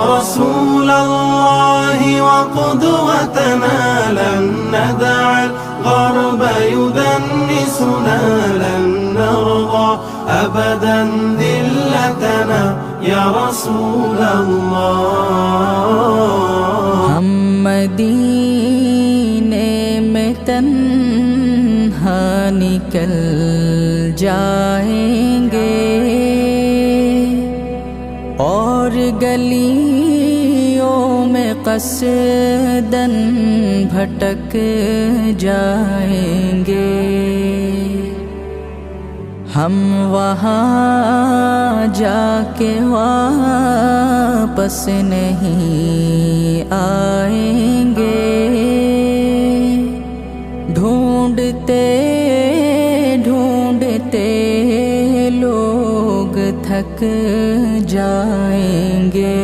رسول الله وقدوتنا لن ندع الغرب يدنسنا، لن نرضى أبدا ذلتنا يا رسول الله. हम मदीने में तन्हा निकल जाएंगे और गलियों में क़स्दन भटक जाएंगे। हम वहाँ जाके वापस नहीं आएंगे। ढूंढते ढूंढते लोग थक जाएंगे।